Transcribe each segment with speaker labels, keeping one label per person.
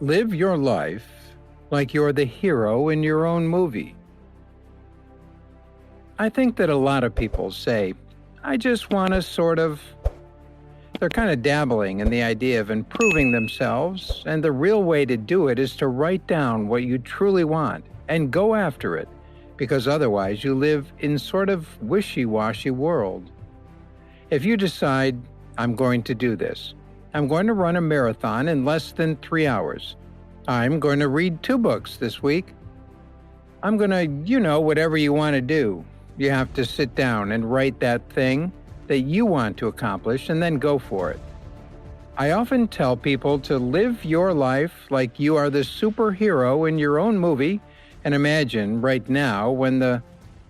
Speaker 1: Live your life like you're the hero in your own movie. I think that a lot of people say, I just want to they're kind of dabbling in the idea of improving themselves, and the real way to do it is to write down what you truly want and go after it, because otherwise you live in sort of wishy-washy world. If you decide, I'm going to do this, I'm going to run a marathon in less than 3 hours, I'm going to read 2 books this week, I'm going to, whatever you want to do, you have to sit down and write that thing that you want to accomplish and then go for it. I often tell people to live your life like you are the superhero in your own movie, and imagine right now when the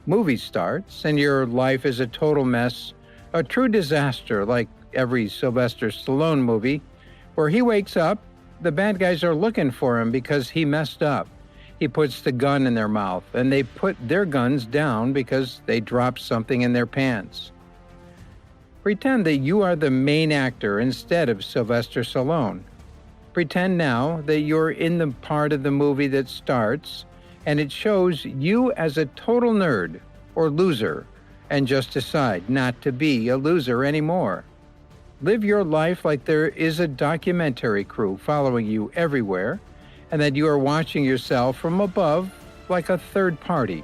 Speaker 1: movie starts and your life is a total mess, a true disaster like every Sylvester Stallone movie, where he wakes up, the bad guys are looking for him because he messed up. He puts the gun in their mouth, and they put their guns down because they dropped something in their pants. Pretend that you are the main actor instead of Sylvester Stallone. Pretend now that you're in the part of the movie that starts, and it shows you as a total nerd or loser, and just decide not to be a loser anymore. Live your life like there is a documentary crew following you everywhere, and that you are watching yourself from above like a third party.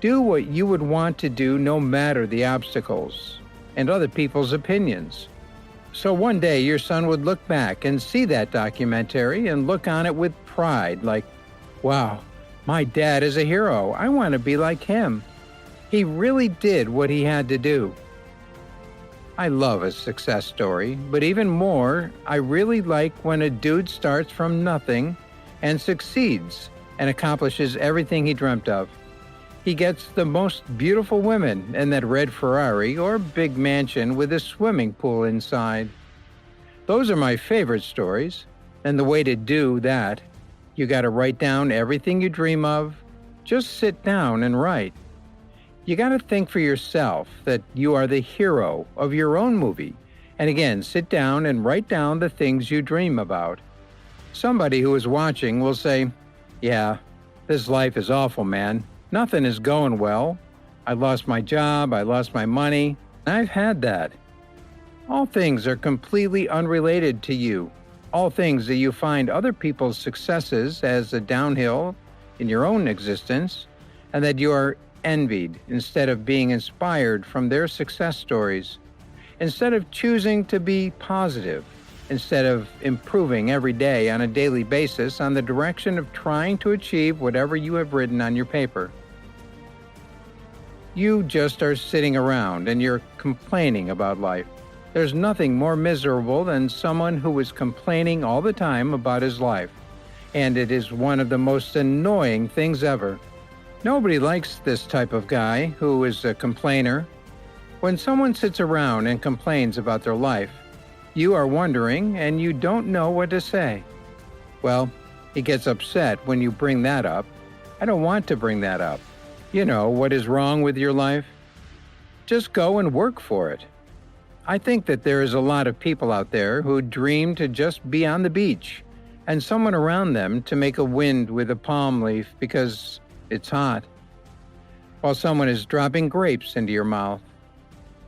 Speaker 1: Do what you would want to do no matter the obstacles and other people's opinions. So one day your son would look back and see that documentary and look on it with pride, like, wow, my dad is a hero. I want to be like him. He really did what he had to do. I love a success story, but even more, I really like when a dude starts from nothing and succeeds and accomplishes everything he dreamt of. He gets the most beautiful women in that red Ferrari or big mansion with a swimming pool inside. Those are my favorite stories, and the way to do that, you got to write down everything you dream of. Just sit down and write. You got to think for yourself that you are the hero of your own movie, and again, sit down and write down the things you dream about. Somebody who is watching will say, yeah, this life is awful, man. Nothing is going well. I lost my job, I lost my money. I've had that. All things are completely unrelated to you. All things that you find other people's successes as a downhill in your own existence, and that you are envied instead of being inspired from their success stories. Instead of choosing to be positive, instead of improving every day on a daily basis on the direction of trying to achieve whatever you have written on your paper. You just are sitting around and you're complaining about life. There's nothing more miserable than someone who is complaining all the time about his life, and it is one of the most annoying things ever. Nobody likes this type of guy who is a complainer. When someone sits around and complains about their life, you are wondering and you don't know what to say. Well, he gets upset when you bring that up. I don't want to bring that up. You know what is wrong with your life? Just go and work for it. I think that there is a lot of people out there who dream to just be on the beach and someone around them to make a wind with a palm leaf because it's hot, while someone is dropping grapes into your mouth.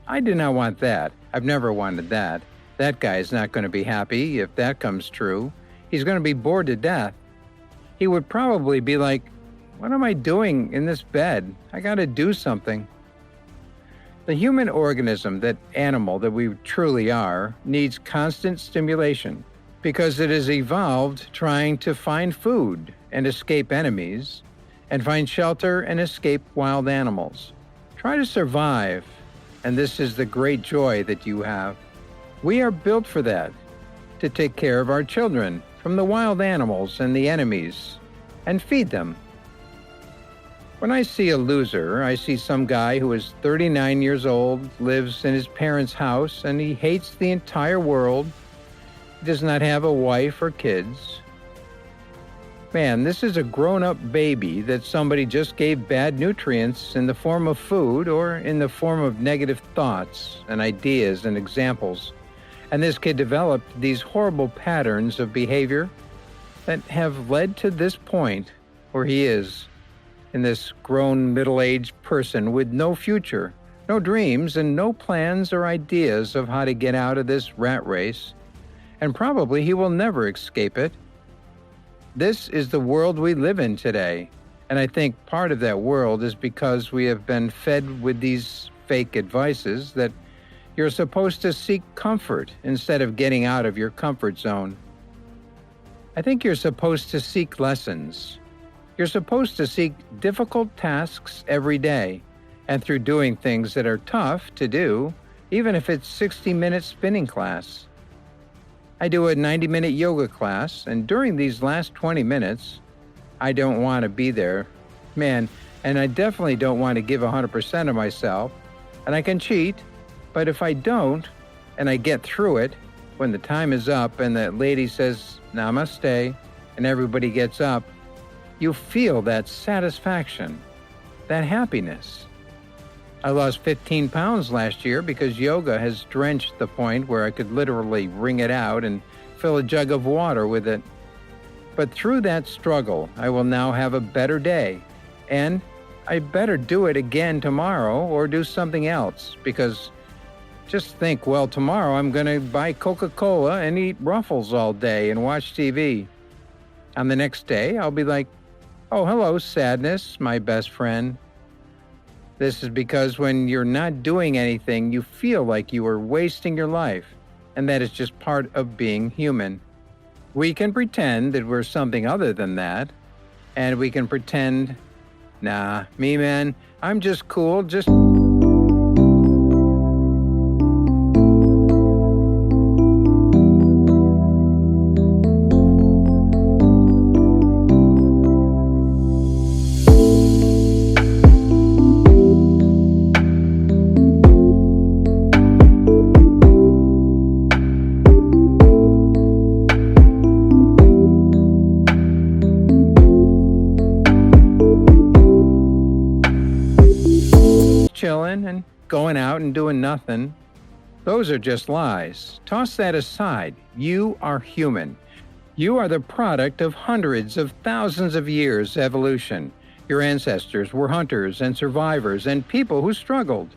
Speaker 1: I do not want that. I've never wanted that. That guy is not going to be happy if that comes true. He's going to be bored to death. He would probably be like, what am I doing in this bed? I got to do something. The human organism, that animal that we truly are, needs constant stimulation because it has evolved trying to find food and escape enemies and find shelter and escape wild animals. Try to survive, and this is the great joy that you have. We are built for that, to take care of our children from the wild animals and the enemies, and feed them. When I see a loser, I see some guy who is 39 years old, lives in his parents' house, and he hates the entire world. He does not have a wife or kids. Man, this is a grown-up baby that somebody just gave bad nutrients in the form of food or in the form of negative thoughts and ideas and examples. And this kid developed these horrible patterns of behavior that have led to this point where he is, in this grown middle-aged person with no future, no dreams, and no plans or ideas of how to get out of this rat race, and probably he will never escape it. This is the world we live in today, and I think part of that world is because we have been fed with these fake advices that you're supposed to seek comfort instead of getting out of your comfort zone. I think you're supposed to seek lessons. You're supposed to seek difficult tasks every day, and through doing things that are tough to do, even if it's 60-minute spinning class. I do a 90-minute yoga class, and during these last 20 minutes, I don't want to be there. Man, and I definitely don't want to give 100% of myself, and I can cheat, but if I don't, and I get through it, when the time is up and the lady says, "Namaste," and everybody gets up, you feel that satisfaction, that happiness. I lost 15 pounds last year because yoga has drenched the point where I could literally wring it out and fill a jug of water with it. But through that struggle, I will now have a better day, and I better do it again tomorrow or do something else, because just think, well, tomorrow I'm going to buy Coca-Cola and eat Ruffles all day and watch TV. On the next day, I'll be like, "Oh, hello, sadness, my best friend." This is because when you're not doing anything, you feel like you are wasting your life, and that is just part of being human. We can pretend that we're something other than that, and we can pretend, "Nah, me, man, I'm just cool, just..." Chilling and going out and doing nothing. Those are just lies. Toss that aside. You are human. You are the product of hundreds of thousands of years evolution. Your ancestors were hunters and survivors and people who struggled.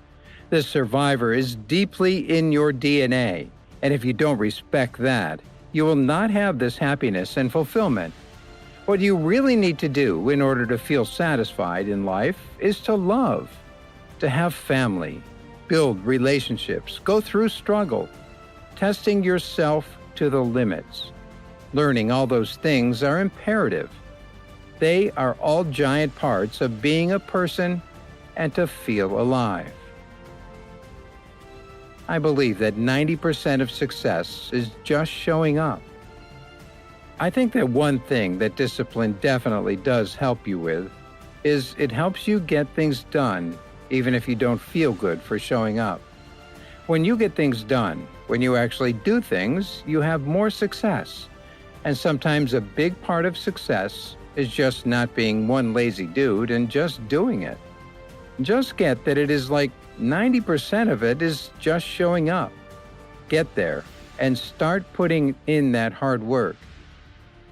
Speaker 1: The survivor is deeply in your DNA, and if you don't respect that, you will not have this happiness and fulfillment. What you really need to do in order to feel satisfied in life is to love, to have family, build relationships, go through struggle, testing yourself to the limits. Learning all those things are imperative. They are all giant parts of being a person and to feel alive. I believe that 90% of success is just showing up. I think that one thing that discipline definitely does help you with is it helps you get things done even if you don't feel good for showing up. When you get things done, when you actually do things, you have more success. And sometimes a big part of success is just not being one lazy dude and just doing it. Just get that it is like 90% of it is just showing up. Get there and start putting in that hard work.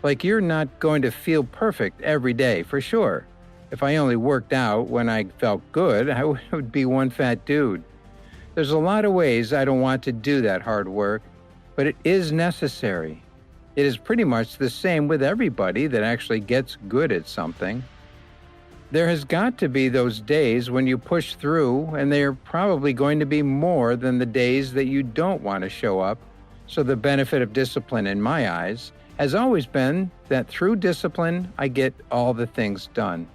Speaker 1: Like, you're not going to feel perfect every day, for sure. If I only worked out when I felt good, I would be one fat dude. There's a lot of ways I don't want to do that hard work, but it is necessary. It is pretty much the same with everybody that actually gets good at something. There has got to be those days when you push through, and they are probably going to be more than the days that you don't want to show up. So the benefit of discipline, in my eyes, has always been that through discipline, I get all the things done.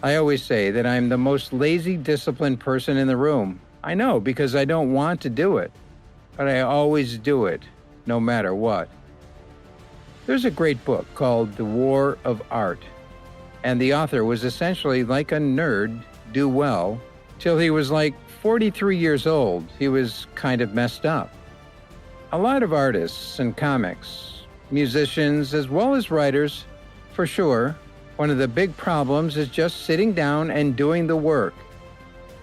Speaker 1: I always say that I'm the most lazy, disciplined person in the room. I know because I don't want to do it, but I always do it, no matter what. There's a great book called The War of Art, and the author was essentially like a nerd, do well, till he was like 43 years old. He was kind of messed up. A lot of artists and comics, musicians, as well as writers, for sure, one of the big problems is just sitting down and doing the work.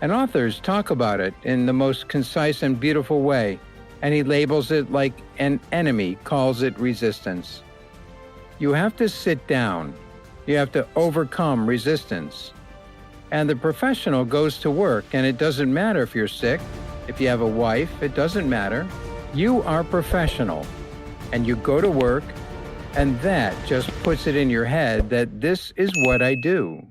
Speaker 1: And authors talk about it in the most concise and beautiful way, and he labels it like an enemy calls it resistance. You have to sit down. You have to overcome resistance. And the professional goes to work, and it doesn't matter if you're sick, if you have a wife, it doesn't matter. You are professional, and you go to work, and that just puts it in your head that this is what I do.